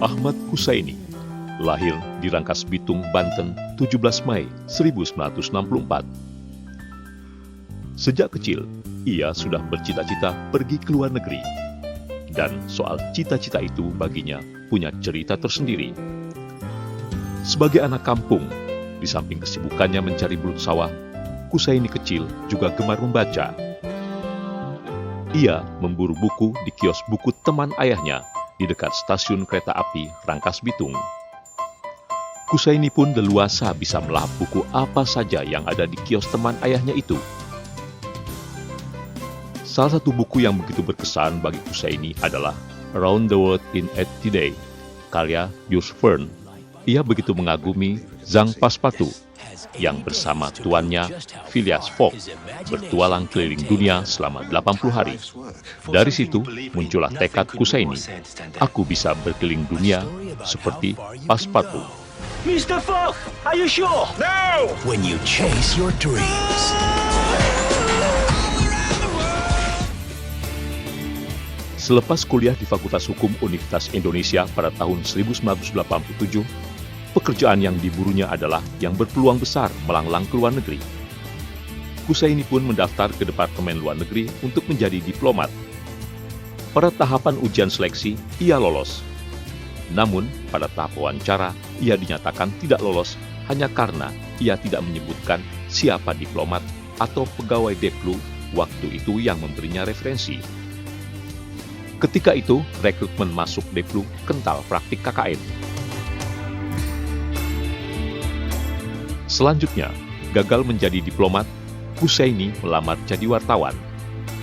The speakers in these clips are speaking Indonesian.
Ahmad Husaini lahir di Rangkas Bitung, Banten, 17 Mei 1964. Sejak kecil, ia sudah bercita-cita pergi ke luar negeri. Dan soal cita-cita itu baginya punya cerita tersendiri. Sebagai anak kampung, di samping kesibukannya mencari belut sawah, Husaini kecil juga gemar membaca. Ia memburu buku di kios buku teman ayahnya di dekat stasiun kereta api Rangkas Bitung. Husaini pun leluasa bisa melahap buku apa saja yang ada di kios teman ayahnya itu. Salah satu buku yang begitu berkesan bagi Husaini adalah Around the World in 80 Days, karya Jules Verne. Ia begitu mengagumi Zhang Passepartout yang bersama tuannya Phileas Fogg bertualang keliling dunia selama 80 hari. Dari situ muncullah tekad Husaini, aku bisa berkeliling dunia seperti Passepartout. Mr. Fogg, are you sure? No! When you chase your dreams. Selepas kuliah di Fakultas Hukum Universitas Indonesia pada tahun 1987, pekerjaan yang diburunya adalah yang berpeluang besar melanglang ke luar negeri. Husaini pun mendaftar ke Departemen Luar Negeri untuk menjadi diplomat. Pada tahapan ujian seleksi, ia lolos. Namun, pada tahap wawancara, ia dinyatakan tidak lolos hanya karena ia tidak menyebutkan siapa diplomat atau pegawai Deplu waktu itu yang memberinya referensi. Ketika itu, rekrutmen masuk Deplu kental praktik KKN. Selanjutnya, gagal menjadi diplomat, Husaini melamar jadi wartawan.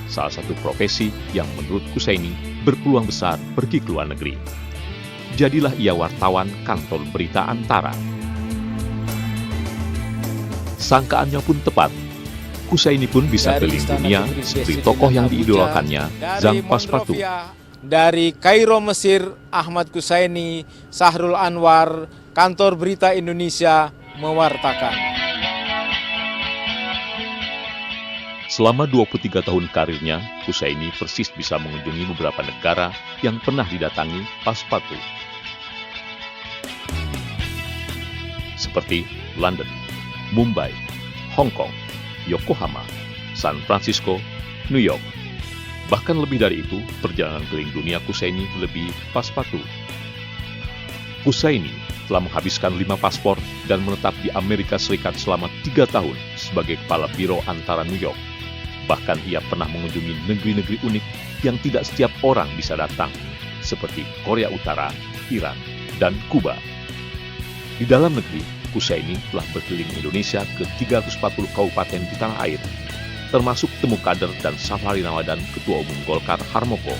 Salah satu profesi yang menurut Husaini berpeluang besar pergi ke luar negeri. Jadilah ia wartawan kantor berita Antara. Sangkaannya pun tepat. Husaini pun bisa keliling dunia seperti tokoh yang diidolakannya, Zhang Passepartout. Dari Kairo, Mesir, Ahmad Husaini, Sahrul Anwar, kantor berita Indonesia mewartakan. Selama 23 tahun karirnya, Husaini persis bisa mengunjungi beberapa negara yang pernah didatangi Passepartout. Seperti London, Mumbai, Hong Kong, Yokohama, San Francisco, New York. Bahkan lebih dari itu, perjalanan keliling dunia Husaini lebih Passepartout. Husaini telah menghabiskan 5 paspor dan menetap di Amerika Serikat selama 3 tahun sebagai kepala biro antara New York. Bahkan ia pernah mengunjungi negeri-negeri unik yang tidak setiap orang bisa datang, seperti Korea Utara, Iran, dan Kuba. Di dalam negeri, Husaini telah berkeliling Indonesia ke 340 kabupaten di tanah air, termasuk temu kader dan safari Ramadan Ketua Umum Golkar Harmoko.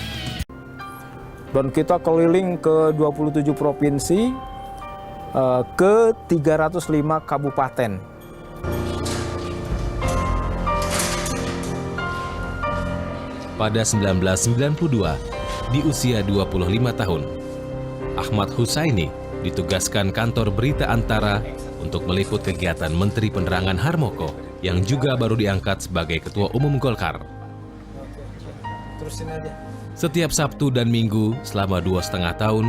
Dan kita keliling ke 27 provinsi, ke 305 kabupaten. Pada 1992, di usia 25 tahun, Ahmad Husaini ditugaskan kantor berita Antara untuk meliput kegiatan Menteri Penerangan Harmoko yang juga baru diangkat sebagai Ketua Umum Golkar. Setiap Sabtu dan Minggu selama 2,5 tahun,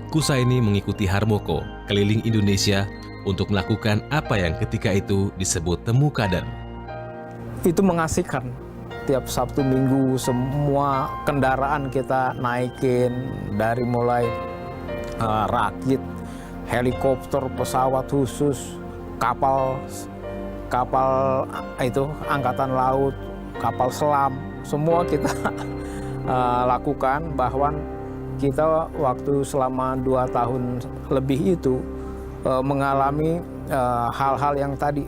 Husaini mengikuti Harmoko keliling Indonesia untuk melakukan apa yang ketika itu disebut temu kader. Itu mengasihkan. Tiap Sabtu Minggu semua kendaraan kita naikin, dari mulai rakit, helikopter, pesawat khusus, kapal itu angkatan laut, kapal selam, semua kita lakukan. Bahwa kita waktu selama 2 tahun lebih itu mengalami hal-hal yang tadi,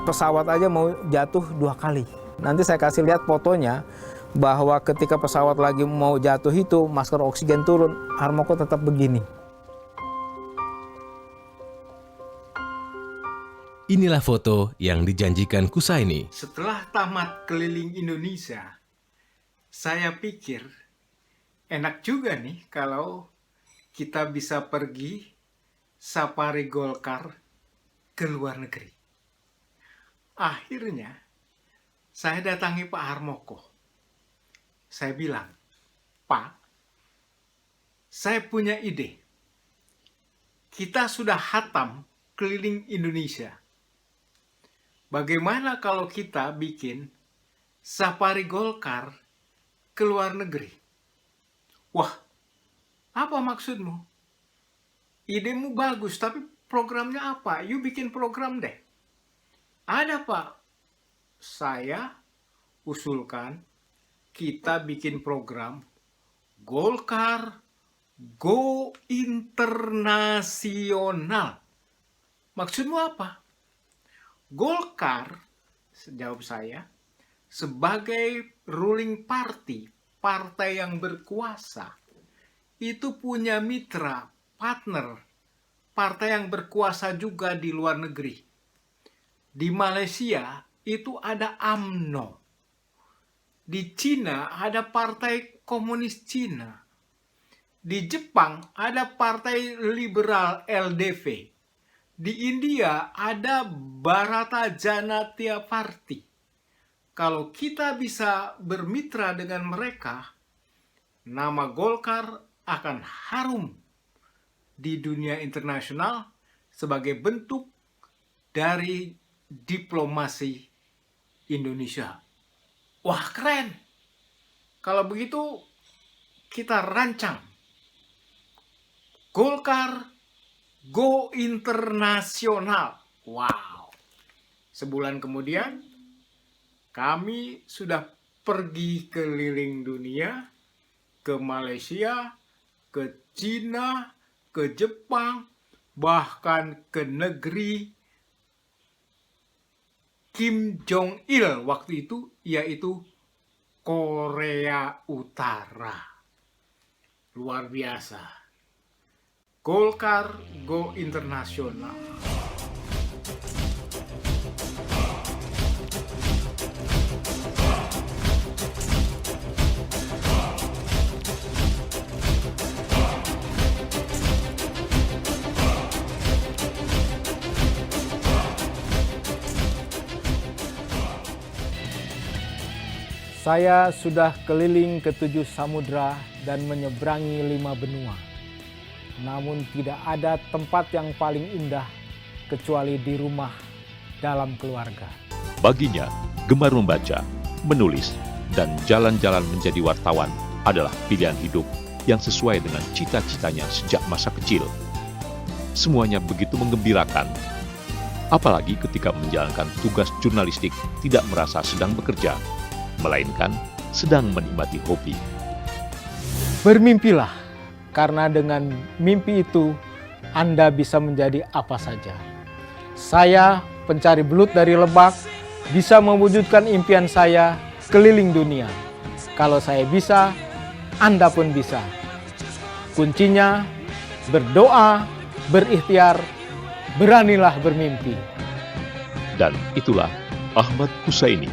pesawat aja mau jatuh 2 kali. Nanti saya kasih lihat fotonya, bahwa ketika pesawat lagi mau jatuh itu masker oksigen turun, Harmoko tetap begini. Inilah foto yang dijanjikan Husaini. Setelah tamat keliling Indonesia, saya pikir enak juga nih kalau kita bisa pergi safari Golkar ke luar negeri. Akhirnya, saya datangi Pak Harmoko. Saya bilang, Pak, saya punya ide. kita sudah hatam keliling Indonesia. Bagaimana kalau kita bikin safari Golkar ke luar negeri? Wah, apa maksudmu? Idemu bagus, tapi programnya apa? You bikin program deh. Ada, Pak. Saya usulkan kita bikin program Golkar Go Internasional. Maksudmu apa? Golkar, jawab saya, sebagai ruling party, partai yang berkuasa, itu punya mitra, partner, partai yang berkuasa juga di luar negeri. Di Malaysia itu ada UMNO. Di Cina ada Partai Komunis Cina. Di Jepang ada Partai Liberal LDV. Di India ada Bharata Janata Party. Kalau kita bisa bermitra dengan mereka, nama Golkar akan harum di dunia internasional sebagai bentuk dari diplomasi Indonesia. Wah, keren. Kalau begitu kita rancang Golkar Go Internasional. Wow. Sebulan kemudian kami sudah pergi keliling dunia, ke Malaysia, ke Cina, ke Jepang, bahkan ke negeri Kim Jong-il waktu itu, yaitu Korea Utara. Luar biasa. Golkar Go Internasional. Saya sudah keliling ke 7 samudra dan menyeberangi 5 benua. Namun tidak ada tempat yang paling indah kecuali di rumah dalam keluarga. Baginya, gemar membaca, menulis, dan jalan-jalan menjadi wartawan adalah pilihan hidup yang sesuai dengan cita-citanya sejak masa kecil. Semuanya begitu menggembirakan, apalagi ketika menjalankan tugas jurnalistik tidak merasa sedang bekerja, melainkan sedang menikmati hobi. Bermimpilah, karena dengan mimpi itu Anda bisa menjadi apa saja. Saya, pencari belut dari Lebak, bisa mewujudkan impian saya keliling dunia. Kalau saya bisa, Anda pun bisa. Kuncinya berdoa, berikhtiar, beranilah bermimpi. Dan itulah Ahmad Husaini,